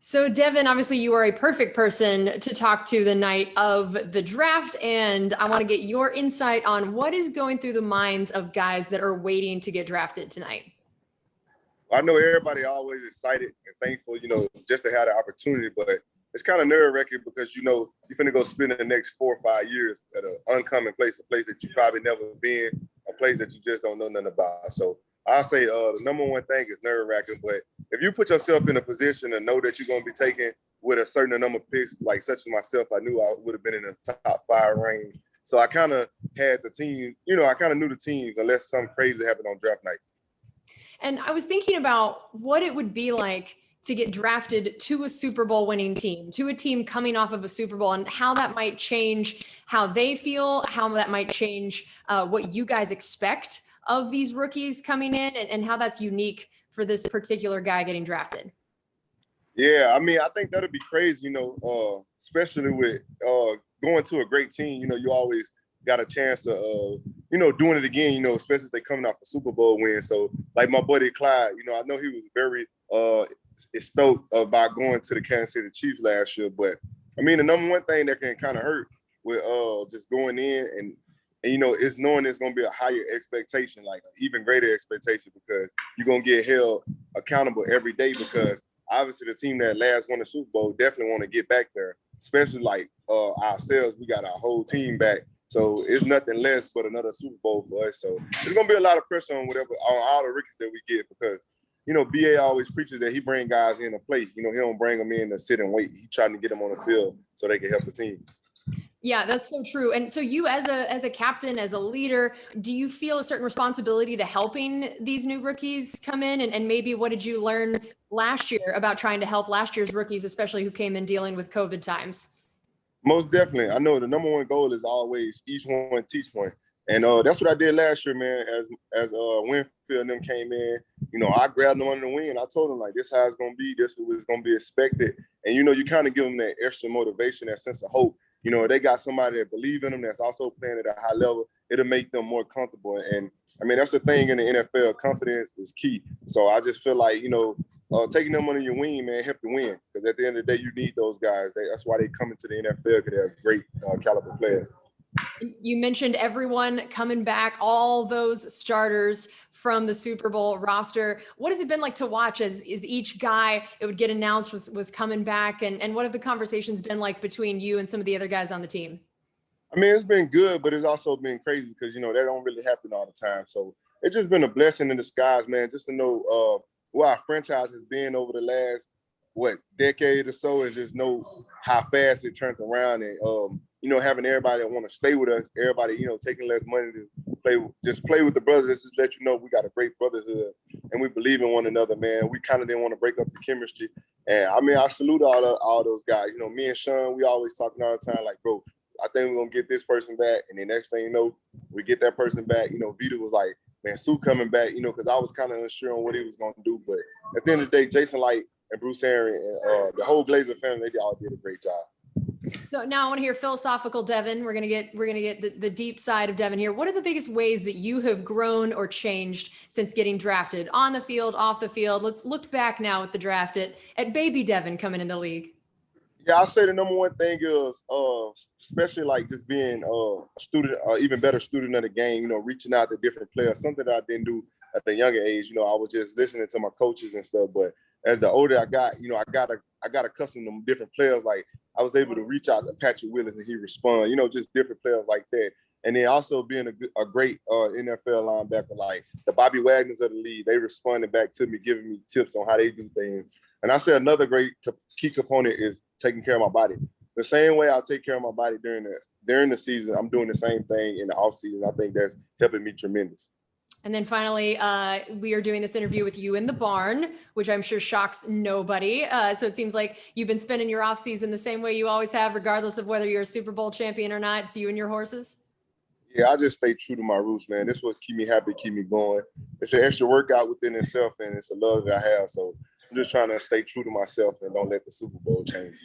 So, Devin, obviously you are a perfect person to talk to the night of the draft. And I want to get your insight on what is going through the minds of guys that are waiting to get drafted tonight. I know everybody always excited and thankful, just to have the opportunity, but it's kind of nerve-wracking because, you're finna go spend the next 4 or 5 years at an uncommon place, a place that you probably never been, a place that you just don't know nothing about. So I say the number one thing is nerve-wracking, but if you put yourself in a position to know that you're going to be taken with a certain number of picks, like such as myself, I knew I would have been in the top 5 range. So I kind of had the team, I kind of knew the teams unless something crazy happened on draft night. And I was thinking about what it would be like to get drafted to a Super Bowl winning team, to a team coming off of a Super Bowl, and how that might change how they feel, how that might change what you guys expect of these rookies coming in, and how that's unique for this particular guy getting drafted. Yeah, I think that'd be crazy, especially with going to a great team. You always got a chance of, doing it again, especially if they coming off a Super Bowl win. So, like my buddy Clyde, I know he was very stoked about going to the Kansas City Chiefs last year. But, the number one thing that can kind of hurt with just going in and is knowing it's going to be a higher expectation, like an even greater expectation, because you're going to get held accountable every day because obviously the team that last won the Super Bowl definitely want to get back there, especially like ourselves. We got our whole team back. So it's nothing less but another Super Bowl for us. So there's going to be a lot of pressure on all the rookies that we get because, BA always preaches that he bring guys in to play. He don't bring them in to sit and wait. He trying to get them on the field so they can help the team. Yeah, that's so true. And so you as a captain, as a leader, do you feel a certain responsibility to helping these new rookies come in? And maybe what did you learn last year about trying to help last year's rookies, especially who came in dealing with COVID times? Most definitely. I know the number one goal is always each one teach one. And that's what I did last year, man. As Winfield and them came in, I grabbed them under the wing and I told them, like, this is how it's going to be. This is what's going to be expected. And, you kind of give them that extra motivation, that sense of hope. They got somebody that believe in them that's also playing at a high level. It'll make them more comfortable. And, that's the thing in the NFL. Confidence is key. So I just feel like, taking them under your wing, man, help you win. Because at the end of the day, you need those guys. That's why they come into the NFL, because they're great caliber players. You mentioned everyone coming back, all those starters from the Super Bowl roster. What has it been like to watch as each guy, it would get announced, was coming back? And what have the conversations been like between you and some of the other guys on the team? It's been good, but it's also been crazy because, that don't really happen all the time. So it's just been a blessing in disguise, man, just to know where our franchise has been over the last, decade or so, and just know how fast it turned around. And, having everybody that want to stay with us, everybody, taking less money to play with the brothers, just let you know we got a great brotherhood and we believe in one another, man. We kind of didn't want to break up the chemistry. And, I salute all those guys. Me and Sean, we always talking all the time, like, bro, I think we're going to get this person back. And the next thing you know, we get that person back. Vita was like, man, Sue coming back, because I was kind of unsure on what he was going to do. But at the end of the day, Jason Light and Bruce Aaron and the whole Glazer family, they all did a great job. So now I want to hear philosophical Devin. We're gonna get the deep side of Devin here. What are the biggest ways that you have grown or changed since getting drafted, on the field, off the field? Let's look back now at the draft at baby Devin coming in the league. Yeah, I'll say the number one thing is, especially like just being a student, even better student of the game, reaching out to different players, something that I didn't do at the younger age. I was just listening to my coaches and stuff. But as the older I got, I got accustomed to different players. Like I was able to reach out to Patrick Willis and he respond, just different players like that. And then also being a great NFL linebacker, like the Bobby Wagners of the league, they responded back to me, giving me tips on how they do things. And I said another great key component is taking care of my body. The same way I'll take care of my body during the season, I'm doing the same thing in the off season. I think that's helping me tremendous. And then finally, we are doing this interview with you in the barn, which I'm sure shocks nobody. So it seems like you've been spending your off season the same way you always have, regardless of whether you're a Super Bowl champion or not. It's you and your horses. Yeah, I just stay true to my roots, man. This is what keep me happy, keep me going. It's an extra workout within itself, and it's a love that I have. So I'm just trying to stay true to myself and don't let the Super Bowl change me.